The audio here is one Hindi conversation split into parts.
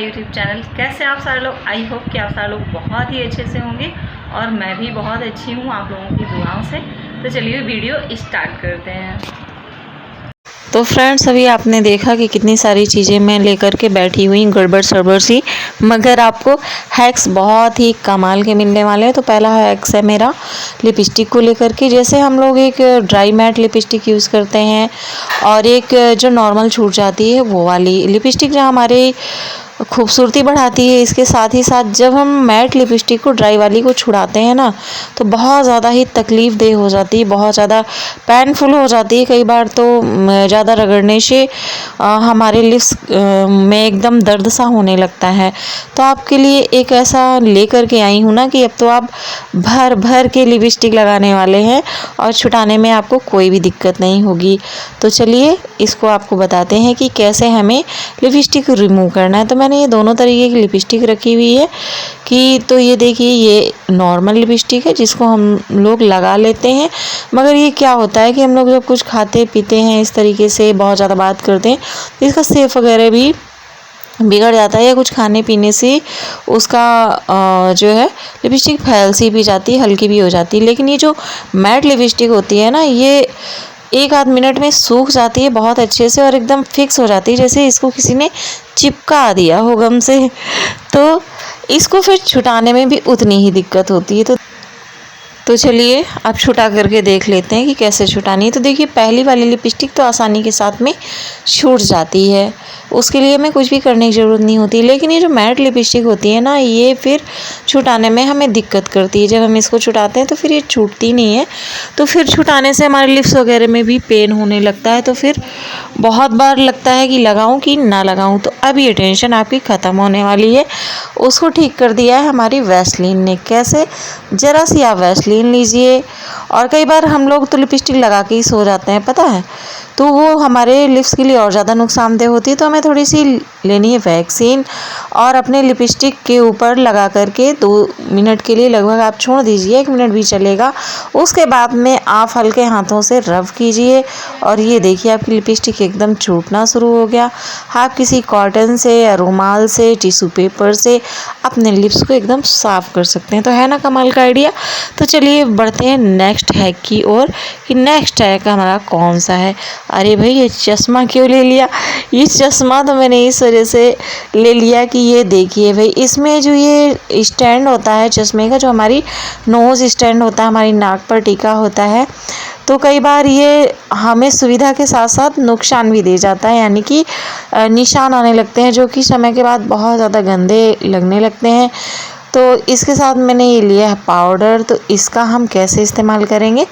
My YouTube channel. कैसे आप सारे लोग? आई होप कि आप सारे लोग बहुत ही अच्छे से होंगे और मैं भी बहुत अच्छी हूँ आप लोगों की दुआओं से। तो चलिए वीडियो स्टार्ट करते हैं। तो फ्रेंड्स, अभी आपने देखा कि कितनी सारी चीज़ें मैं लेकर के बैठी हुई गड़बड़ सड़बड़ सी, मगर आपको हैक्स बहुत ही कमाल के मिलने वाले हैं। तो पहला हैक्स है मेरा लिपस्टिक को लेकर के। जैसे हम लोग एक ड्राई मैट लिपस्टिक यूज़ करते हैं और एक जो नॉर्मल छूट जाती है वो वाली लिपस्टिक, जो हमारे खूबसूरती बढ़ाती है, इसके साथ ही साथ जब हम मैट लिपस्टिक को ड्राई वाली को छुड़ाते हैं ना, तो बहुत ज़्यादा ही तकलीफ़ देह हो जाती है, बहुत ज़्यादा पेनफुल हो जाती है। कई बार तो ज़्यादा रगड़ने से हमारे लिप्स में एकदम दर्द सा होने लगता है। तो आपके लिए एक ऐसा ले कर के आई हूँ ना कि अब तो आप भर भर के लिपस्टिक लगाने वाले हैं और छुटाने में आपको कोई भी दिक्कत नहीं होगी। तो चलिए इसको आपको बताते हैं कि कैसे हमें लिपस्टिक रिमूव करना है। तो मैंने ये दोनों तरीके की लिपस्टिक रखी हुई है कि तो ये देखिए, ये नॉर्मल लिपस्टिक है जिसको हम लोग लगा लेते हैं। मगर ये क्या होता है कि हम लोग जब कुछ खाते पीते हैं, इस तरीके से बहुत ज़्यादा बात करते हैं, तो इसका सेफ वगैरह भी बिगड़ जाता है, या कुछ खाने पीने से उसका जो है लिपस्टिक फैल सी भी जाती है, हल्की भी हो जाती है। लेकिन ये जो मैट लिपस्टिक होती है ना, ये एक आध मिनट में सूख जाती है बहुत अच्छे से और एकदम फिक्स हो जाती है, जैसे इसको किसी ने चिपका दिया हो गम से। तो इसको फिर छुटाने में भी उतनी ही दिक्कत होती है। तो चलिए अब छुटा करके देख लेते हैं कि कैसे छुटानी है। तो देखिए, पहली वाली लिपस्टिक तो आसानी के साथ में छूट जाती है, उसके लिए हमें कुछ भी करने की ज़रूरत नहीं होती। लेकिन ये जो मैट लिपस्टिक होती है ना, ये फिर छुटाने में हमें दिक्कत करती है। जब हम इसको छुटाते हैं तो फिर ये छूटती नहीं है, तो फिर छुटाने से हमारे लिप्स वगैरह में भी पेन होने लगता है। तो फिर बहुत बार लगता है कि लगाऊं कि ना लगाऊं। तो अब ये टेंशन आपकी ख़त्म होने वाली है। उसको ठीक कर दिया है हमारी वैसलीन ने। कैसे? ज़रा सी आप वैसलीन लीजिए, और कई बार हम लोग तो लिपस्टिक लगा के ही सो जाते हैं, पता है, तो वो हमारे लिप्स के लिए और ज़्यादा नुकसानदेह होती है। तो हमें थोड़ी सी लेनी है वैक्सीन और अपने लिपस्टिक के ऊपर लगा करके 2 मिनट के लिए लगभग आप छोड़ दीजिए, 1 मिनट भी चलेगा। उसके बाद में आप हल्के हाथों से रब कीजिए और ये देखिए आपकी लिपस्टिक एकदम छूटना शुरू हो गया। आप किसी कॉटन से या रुमाल से, टिश्यू पेपर से अपने लिप्स को एकदम साफ़ कर सकते हैं। तो है ना कमाल का आइडिया। तो चलिए बढ़ते हैं नेक्स्ट हैक की ओर कि नेक्स्ट हैक हमारा कौन सा है। अरे भाई, ये चश्मा क्यों ले लिया? ये चश्मा तो मैंने इस वजह से ले लिया कि ये देखिए भाई, इसमें जो ये स्टैंड होता है चश्मे का, जो हमारी नोज़ स्टैंड होता है, हमारी नाक पर टिका होता है, तो कई बार ये हमें सुविधा के साथ साथ नुकसान भी दे जाता है, यानी कि निशान आने लगते हैं जो कि समय के बाद बहुत ज़्यादा गंदे लगने लगते हैं। तो इसके साथ मैंने ये लिया है पाउडर। तो इसका हम कैसे इस्तेमाल करेंगे,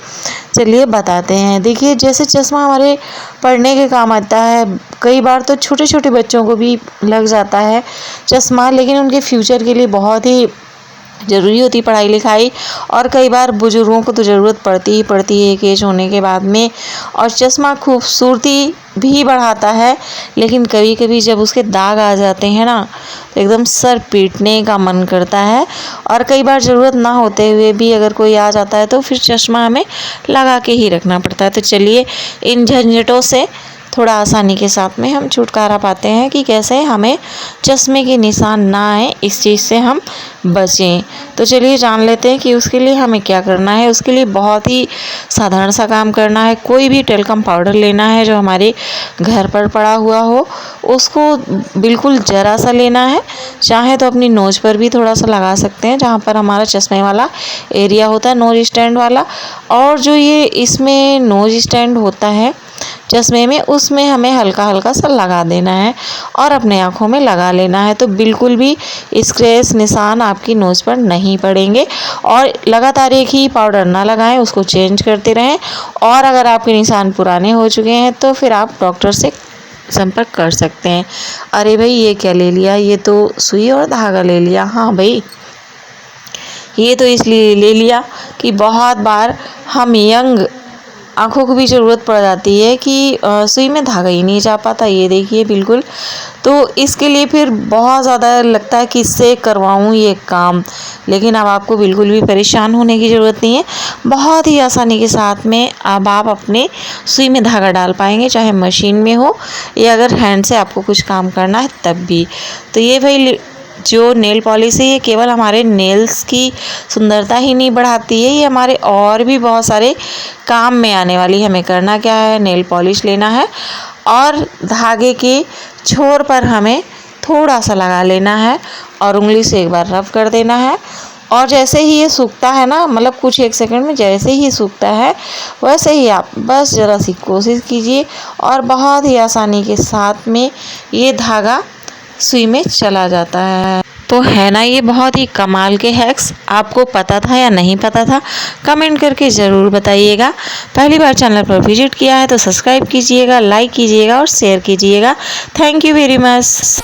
चलिए बताते हैं। देखिए, जैसे चश्मा हमारे पढ़ने के काम आता है, कई बार तो छोटे छोटे बच्चों को भी लग जाता है चश्मा, लेकिन उनके फ्यूचर के लिए बहुत ही ज़रूरी होती पढ़ाई लिखाई, और कई बार बुजुर्गों को तो ज़रूरत पड़ती ही पड़ती है एक एज होने के बाद में। और चश्मा खूबसूरती भी बढ़ाता है, लेकिन कभी कभी जब उसके दाग आ जाते हैं ना, तो एकदम सर पीटने का मन करता है। और कई बार ज़रूरत ना होते हुए भी अगर कोई आ जाता है तो फिर चश्मा हमें लगा के ही रखना पड़ता है। तो चलिए इन झंझटों से थोड़ा आसानी के साथ में हम छुटकारा पाते हैं कि कैसे हमें चश्मे के निशान ना आए, इस चीज़ से हम बचें। तो चलिए जान लेते हैं कि उसके लिए हमें क्या करना है। उसके लिए बहुत ही साधारण सा काम करना है। कोई भी टेल्कम पाउडर लेना है जो हमारे घर पर पड़ा हुआ हो, उसको बिल्कुल ज़रा सा लेना है। चाहे तो अपनी नोज़ पर भी थोड़ा सा लगा सकते हैं, जहाँ पर हमारा चश्मे वाला एरिया होता है, नोज़ स्टैंड वाला। और जो ये इसमें नोज़ स्टैंड होता है चश्मे में, उसमें हमें हल्का हल्का सा लगा देना है और अपने आँखों में लगा लेना है। तो बिल्कुल भी स्क्रैच निशान आपकी नोज़ पर नहीं पड़ेंगे। और लगातार एक ही पाउडर ना लगाएं, उसको चेंज करते रहें। और अगर आपके निशान पुराने हो चुके हैं तो फिर आप डॉक्टर से संपर्क कर सकते हैं। अरे भाई, ये क्या ले लिया? ये तो सुई और धागा ले लिया। हाँ भाई, ये तो इसलिए ले लिया कि बहुत बार हम यंग आँखों को भी ज़रूरत पड़ जाती है कि सुई में धागा ही नहीं जा पाता, ये देखिए बिल्कुल। तो इसके लिए फिर बहुत ज़्यादा लगता है कि इससे करवाऊँ ये काम, लेकिन अब आपको बिल्कुल भी परेशान होने की ज़रूरत नहीं है। बहुत ही आसानी के साथ में अब आप अपने सुई में धागा डाल पाएंगे, चाहे मशीन में हो या अगर हैंड से आपको कुछ काम करना है तब भी। तो ये भाई जो नेल पॉलिश है ये केवल हमारे नेल्स की सुंदरता ही नहीं बढ़ाती है, ये हमारे और भी बहुत सारे काम में आने वाली। हमें करना क्या है, नेल पॉलिश लेना है और धागे के छोर पर हमें थोड़ा सा लगा लेना है और उंगली से एक बार रब कर देना है। और जैसे ही ये सूखता है ना, मतलब कुछ 1 सेकंड में जैसे ही सूखता है वैसे ही आप बस ज़रा सी कोशिश कीजिए और बहुत ही आसानी के साथ में ये धागा सुई में चला जाता है। तो है ना ये बहुत ही कमाल के हैक्स। आपको पता था या नहीं पता था, कमेंट करके ज़रूर बताइएगा। पहली बार चैनल पर विजिट किया है तो सब्सक्राइब कीजिएगा, लाइक कीजिएगा और शेयर कीजिएगा। Thank you very much.